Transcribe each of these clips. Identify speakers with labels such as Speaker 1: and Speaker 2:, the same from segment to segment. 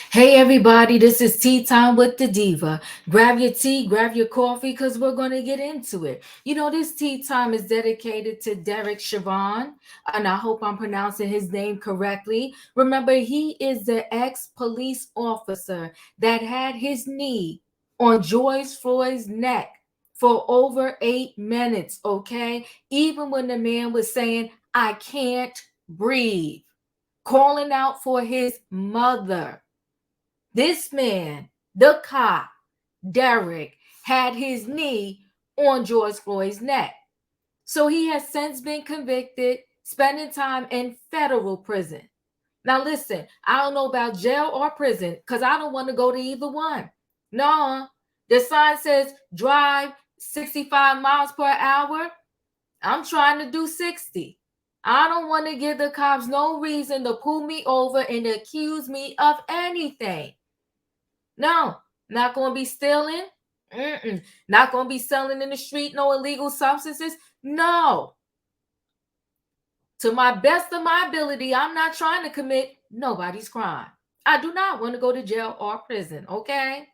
Speaker 1: Hey everybody, this is Tea Time with the Diva. Grab your tea, grab your coffee, because we're going to get into it. This tea time is dedicated to Derek Chauvin, and I hope I'm pronouncing his name correctly. Remember, he is the ex-police officer that had his knee on George Floyd's neck for over 8 minutes, okay? Even when the man was saying, I can't breathe, calling out for his mother. This man, the cop, Derek, had his knee on George Floyd's neck. So he has since been convicted, spending time in federal prison. Now, listen, I don't know about jail or prison because I don't want to go to either one. No, the sign says drive 65 miles per hour. I'm trying to do 60. I don't want to give the cops no reason to pull me over and accuse me of anything. No, not going to be stealing. Not going to be selling in the street no illegal substances. No. To my best of my ability, I'm not trying to commit nobody's crime. I do not want to go to jail or prison, okay?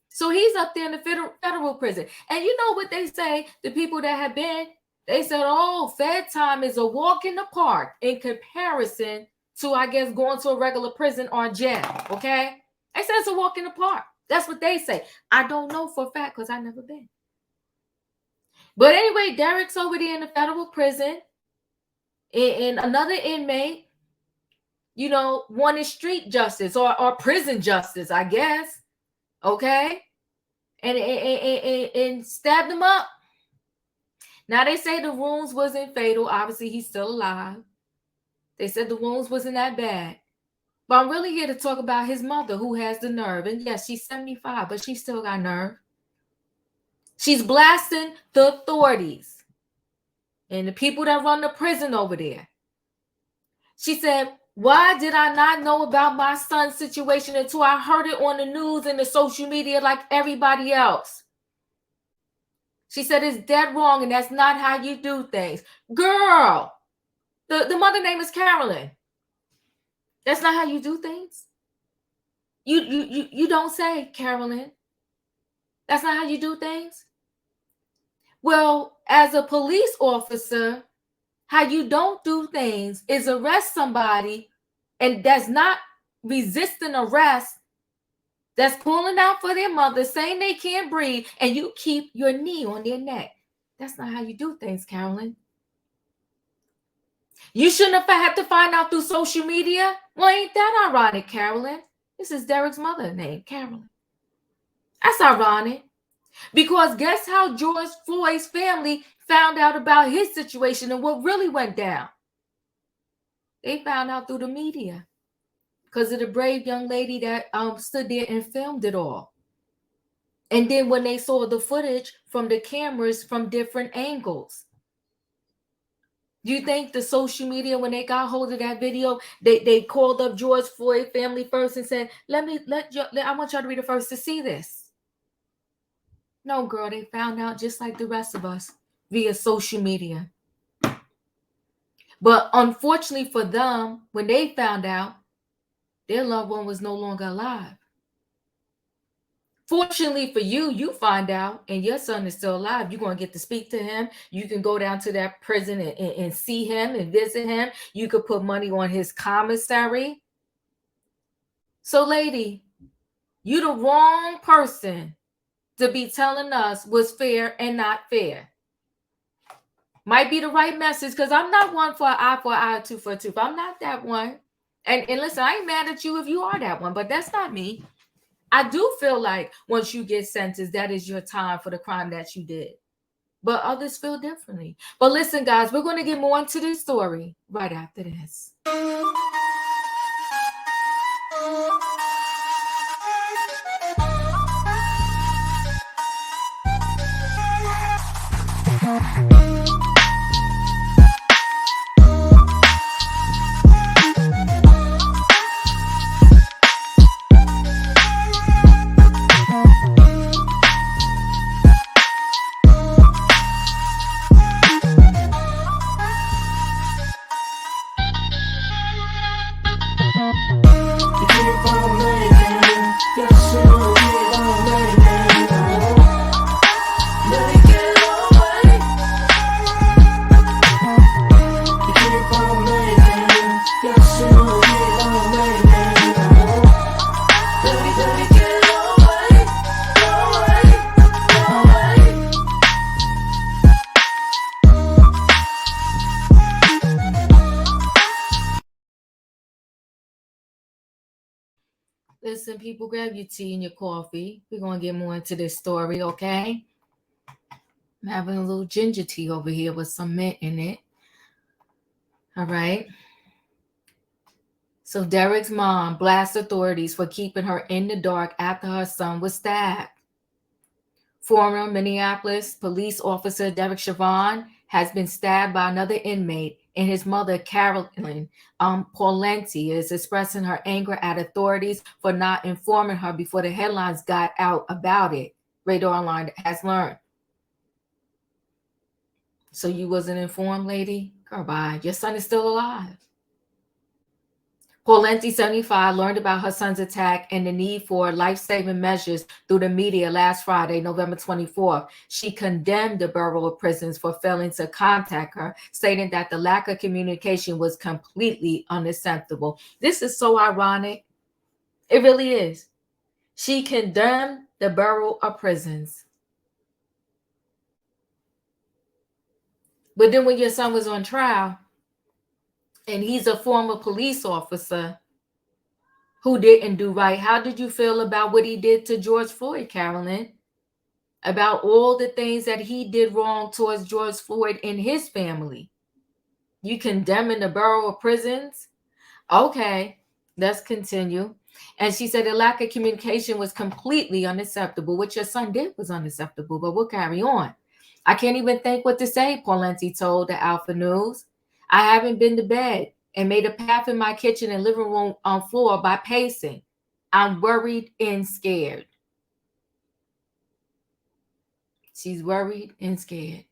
Speaker 1: So he's up there in the federal prison. And you know what they say, the people that have been, they said, oh, Fed time is a walk in the park in comparison to, I guess, going to a regular prison or jail, okay? They said it's a walk in the park. That's what they say. I don't know for a fact because I've never been. But anyway, Derek's over there in the federal prison. And another inmate, wanted street justice or prison justice, I guess. Okay? And stabbed him up. Now, they say the wounds wasn't fatal. Obviously, he's still alive. They said the wounds wasn't that bad. But I'm really here to talk about his mother, who has the nerve. And yes, she's 75, but she still got nerve. She's blasting the authorities and the people that run the prison over there. She said, why did I not know about my son's situation until I heard it on the news and the social media like everybody else? She said it's dead wrong and that's not how you do things. Girl, the mother name is Carolyn. That's not how you do things. You don't say, Carolyn. That's not how you do things. Well, as a police officer, how you don't do things is arrest somebody and that's not resisting arrest, that's calling out for their mother, saying they can't breathe, and you keep your knee on their neck. That's not how you do things, Carolyn. You shouldn't have had to find out through social media. Well, ain't that ironic, Carolyn? This is Derek's mother named Carolyn. That's ironic. Because guess how George Floyd's family found out about his situation and what really went down? They found out through the media because of the brave young lady that stood there and filmed it all. And then when they saw the footage from the cameras from different angles, do you think the social media, when they got hold of that video, they called up George Floyd family first and said, I want y'all to be the first to see this? No, girl, they found out just like the rest of us via social media. But unfortunately for them, when they found out, their loved one was no longer alive. Fortunately for you, you find out and your son is still alive. You're going to get to speak to him. You can go down to that prison and see him and visit him. You could put money on his commissary. So, lady, you the wrong person to be telling us what's fair and not fair. Might be the right message, because I'm not one for an eye, tooth for a tooth. I'm not that one. And listen, I ain't mad at you if you are that one, but that's not me. I do feel like once you get sentenced, that is your time for the crime that you did. But others feel differently. But listen, guys, we're going to get more into this story right after this. Listen, people, grab your tea and your coffee. We're going to get more into this story, okay? I'm having a little ginger tea over here with some mint in it. All right. So Derek's mom blasts authorities for keeping her in the dark after her son was stabbed. Former Minneapolis police officer Derek Chauvin has been stabbed by another inmate, and his mother, Carolyn Paulenti, is expressing her anger at authorities for not informing her before the headlines got out about it. Radar Online has learned. So you wasn't informed, lady? Girl, bye. Your son is still alive. Paulenti, 75, learned about her son's attack and the need for life-saving measures through the media last Friday, November 24th. She condemned the Bureau of Prisons for failing to contact her, stating that the lack of communication was completely unacceptable. This is so ironic. It really is. She condemned the Bureau of Prisons. But then when your son was on trial, and he's a former police officer who didn't do right, how did you feel about what he did to George Floyd, Carolyn? About all the things that he did wrong towards George Floyd and his family? You condemning the Bureau of Prisons? Okay, let's continue. And she said the lack of communication was completely unacceptable. What your son did was unacceptable, but we'll carry on. I can't even think what to say, Paulenti told the Alpha News. I haven't been to bed and made a path in my kitchen and living room on floor by pacing. I'm worried and scared. She's worried and scared.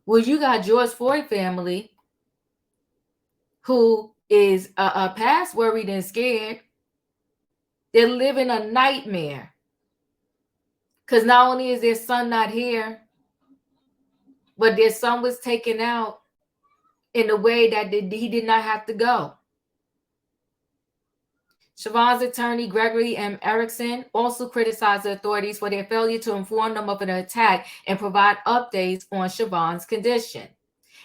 Speaker 1: Well, you got George Floyd family who is past worried and scared. They're living a nightmare. Because not only is their son not here, but their son was taken out in a way that he did not have to go. Chauvin's attorney, Gregory M. Erickson, also criticized the authorities for their failure to inform them of an attack and provide updates on Chauvin's condition.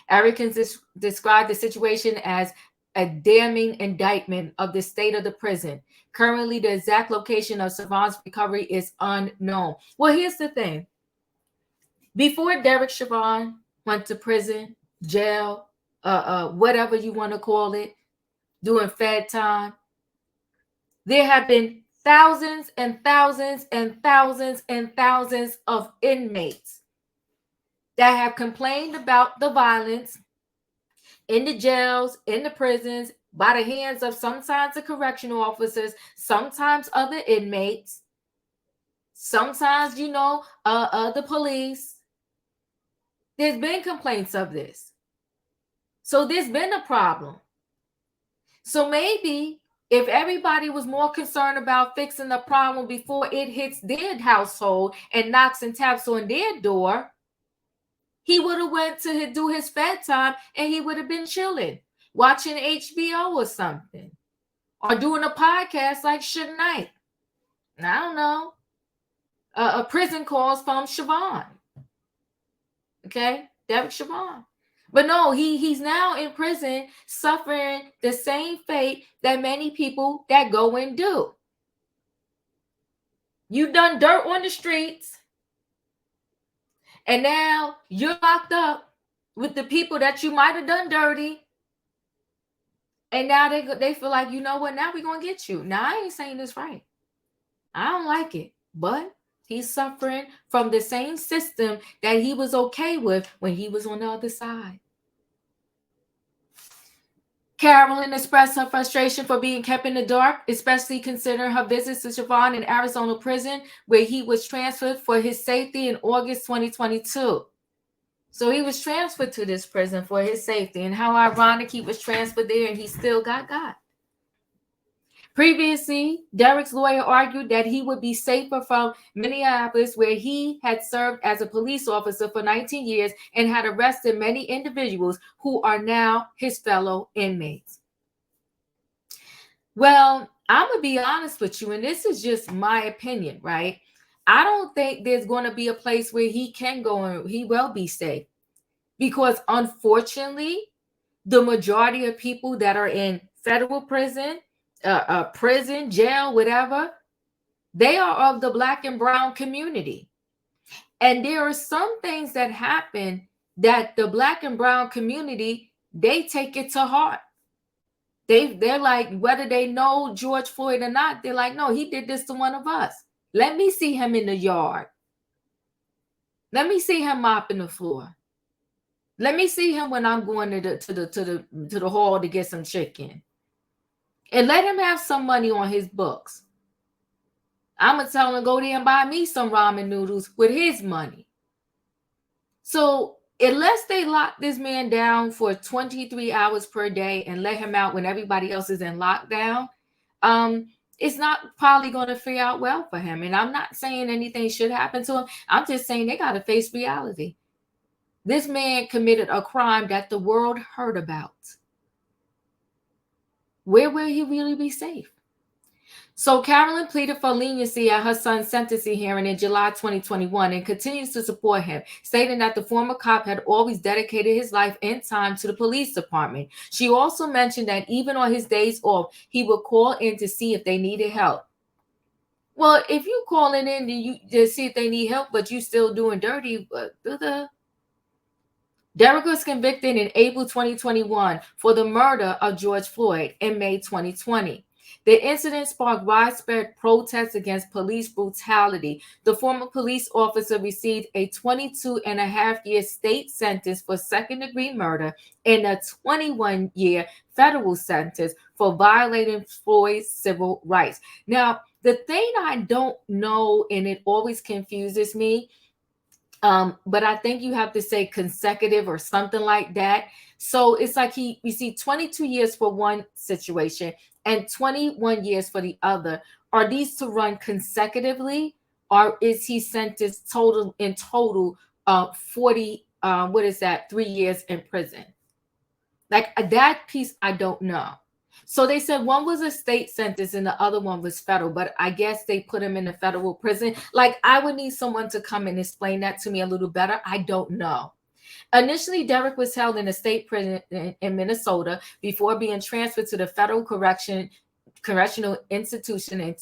Speaker 1: Erickson described the situation as a damning indictment of the state of the prison. Currently, the exact location of Chauvin's recovery is unknown. Well, here's the thing. Before Derek Chauvin went to prison, jail, whatever you want to call it, doing Fed time, there have been thousands and thousands and thousands and thousands of inmates that have complained about the violence in the jails, in the prisons, by the hands of sometimes the correctional officers, sometimes other inmates, sometimes, the police. There's been complaints of this. So there's been a problem. So maybe if everybody was more concerned about fixing the problem before it hits their household and knocks and taps on their door, he would have went to do his Fed time and he would have been chilling, watching HBO or something, or doing a podcast like Suge Knight. I don't know. A prison calls from Chauvin. Okay, Derek Chauvin. But no, he's now in prison suffering the same fate that many people that go and do. You done dirt on the streets, and now you're locked up with the people that you might have done dirty. And now they feel like, you know what, now we're going to get you. Now, I ain't saying this right. I don't like it. But he's suffering from the same system that he was okay with when he was on the other side. Carolyn expressed her frustration for being kept in the dark, especially considering her visits to Chauvin in Arizona prison, where he was transferred for his safety in August 2022. So he was transferred to this prison for his safety, and how ironic he was transferred there and he still got. Previously, Derek's lawyer argued that he would be safer from Minneapolis, where he had served as a police officer for 19 years and had arrested many individuals who are now his fellow inmates. Well, I'm going to be honest with you, and this is just my opinion, right? I don't think there's going to be a place where he can go and he will be safe, because unfortunately, the majority of people that are in federal prison prison, jail, whatever, they are of the Black and brown community. And there are some things that happen that the Black and brown community, they take it to heart. They're like, whether they know George Floyd or not, they're like, no, he did this to one of us. Let me see him in the yard. Let me see him mopping the floor. Let me see him when I'm going to the hall to get some chicken. And let him have some money on his books. I'm gonna tell him to go there and buy me some ramen noodles with his money. So unless they lock this man down for 23 hours per day and let him out when everybody else is in lockdown, it's not probably going to fare out well for him. And I'm not saying anything should happen to him. I'm just saying they got to face reality. This man committed a crime that the world heard about. Where will he really be safe? So Carolyn pleaded for leniency at her son's sentencing hearing in July 2021 and continues to support him, stating that the former cop had always dedicated his life and time to the police department. She also mentioned that even on his days off, he would call in to see if they needed help. Well, if you calling in to see if they need help, but you still doing dirty, Derek was convicted in April 2021 for the murder of George Floyd in May 2020. The incident sparked widespread protests against police brutality. The former police officer received a 22-and-a-half-year state sentence for second-degree murder and a 21-year federal sentence for violating Floyd's civil rights. Now, the thing I don't know, and it always confuses me, but I think you have to say consecutive or something like that. So it's like he received 22 years for one situation and 21 years for the other. Are these to run consecutively, or is he sentenced in total 40 3 years in prison? Like that piece I don't know. So they said one was a state sentence and the other one was federal, but I guess they put him in a federal prison. Like, I would need someone to come and explain that to me a little better. I don't know. Initially, Derek was held in a state prison in Minnesota before being transferred to the federal correctional institution in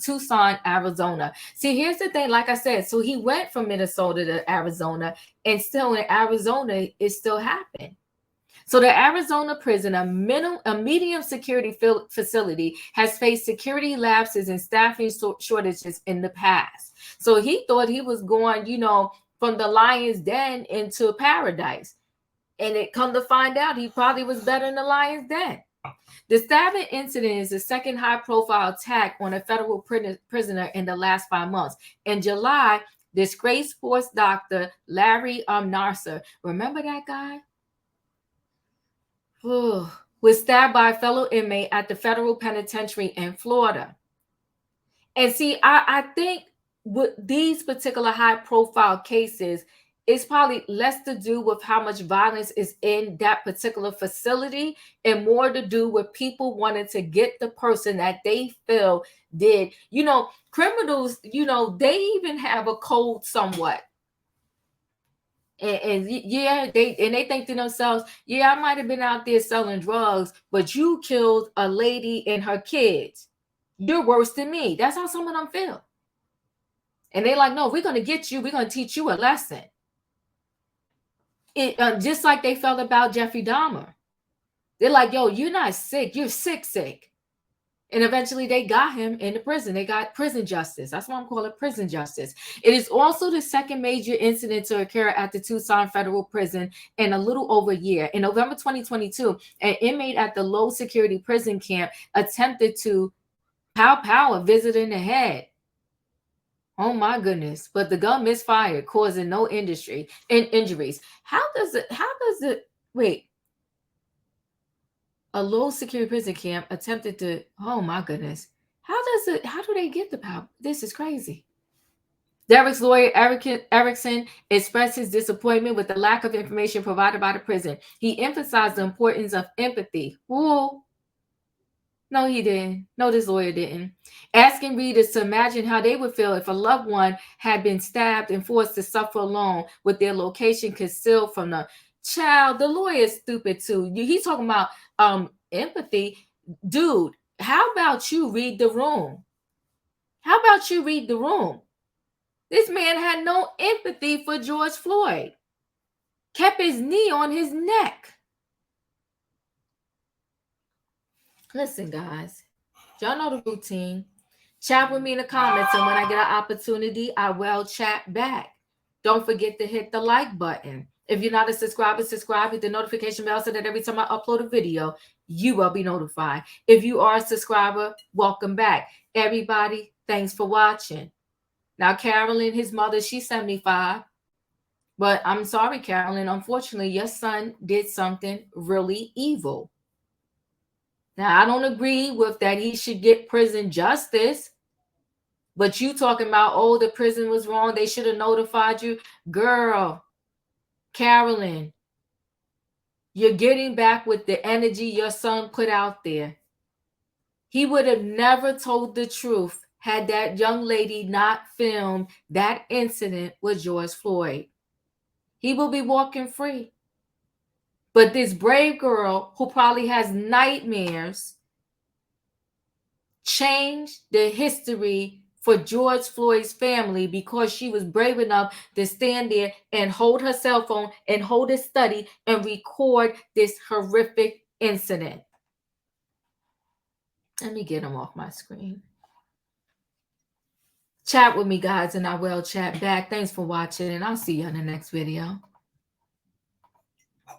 Speaker 1: Tucson, Arizona. See, here's the thing, like I said, so he went from Minnesota to Arizona, and still in Arizona, it still happened. So the Arizona prison, a medium security facility, has faced security lapses and staffing shortages in the past. So he thought he was going, from the lion's den into paradise. And it come to find out he probably was better in the lion's den. The stabbing incident is the second high-profile attack on a federal prisoner in the last 5 months. In July, disgraced sports doctor Larry Nassar, remember that guy? Was stabbed by a fellow inmate at the federal penitentiary in Florida. And see, I think with these particular high-profile cases, it's probably less to do with how much violence is in that particular facility and more to do with people wanting to get the person that they feel did. Criminals, they even have a code somewhat. And they think to themselves, I might have been out there selling drugs, but you killed a lady and her kids. You're worse than me. That's how some of them feel. And they're like, no, we're going to get you. We're going to teach you a lesson. Just like they felt about Jeffrey Dahmer. They're like, yo, you're not sick. You're sick. And eventually they got him in the prison. They got prison justice. That's why I'm calling it prison justice. It is also the second major incident to occur at the Tucson Federal Prison in a little over a year. In November 2022, an inmate at the low security prison camp attempted to pow a visitor in the head. Oh my goodness. But the gun misfired, causing no injuries. How does it, wait. A low security prison camp attempted to, oh my goodness. How do they get the power? This is crazy. Derek's lawyer, Erickson, expressed his disappointment with the lack of information provided by the prison. He emphasized the importance of empathy. Whoa. No, he didn't. No, this lawyer didn't. Asking readers to imagine how they would feel if a loved one had been stabbed and forced to suffer alone with their location concealed from the child. The lawyer is stupid too. He's talking about empathy. Dude, How about you read the room? How about you read the room? This man had no empathy for George Floyd, kept his knee on his neck. Listen, guys, y'all know the routine. Chat with me in the comments, and when I get an opportunity, I will chat back. Don't forget to hit the like button. If you're not a subscriber, subscribe, hit the notification bell so that every time I upload a video, you will be notified. If you are a subscriber, welcome back. Everybody, thanks for watching. Now, Carolyn, his mother, she's 75. But I'm sorry, Carolyn. Unfortunately, your son did something really evil. Now, I don't agree with that he should get prison justice. But you talking about, oh, the prison was wrong, they should have notified you. Girl, Carolyn, you're getting back with the energy your son put out there. He would have never told the truth had that young lady not filmed that incident with George Floyd. He will be walking free. But this brave girl who probably has nightmares changed the history for George Floyd's family because she was brave enough to stand there and hold her cell phone and hold a study and record this horrific incident. Let me get him off my screen. Chat with me, guys, and I will chat back. Thanks for watching, and I'll see you in the next video.